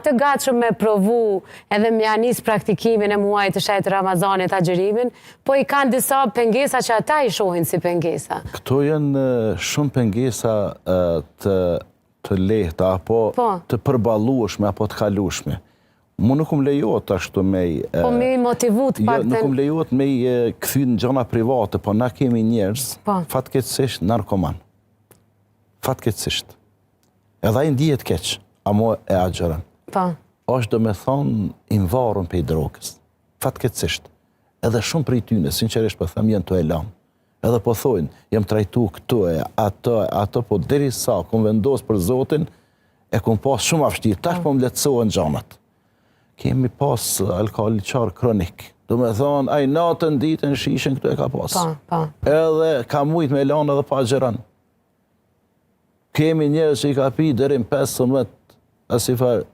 të gatshëm me provu edhe me anis praktikimin e muajit të shejtë Ramazanit agjërimin, po i kanë disa pengesa që ata i shohin si pengesa. Këto janë shumë pengesa të lehta, apo të përballueshme, apo të kalueshme. Mu nuk më lejohet ashtu me... Po me motivu të pak të... Nuk më lejohet me këthy në gjëna private, po na kemi njerëz, fatkeqësisht narkoman. Fatkeqësisht. Edhe ai ndihet keq, amo e agjeron. Është do me thonë i varur pe drogës. Fatkeqësisht. Edhe shumë prej tyre, sinqerisht po them, janë to e lanë. Edhe po thojnë, jam trajtu këtu e ato, po derisa kom vendos për Zotin, e kom pas shumë vështirë, tash po më lehtësohen gjanat. Kemi pas alkooliqar kronik. Do me thonë, ai natën ditën shishen këtu e ka pas. Edhe ka mujt me lanë edhe pa agjeron. Kemi njerëz që i ka pi deri në 15, asifar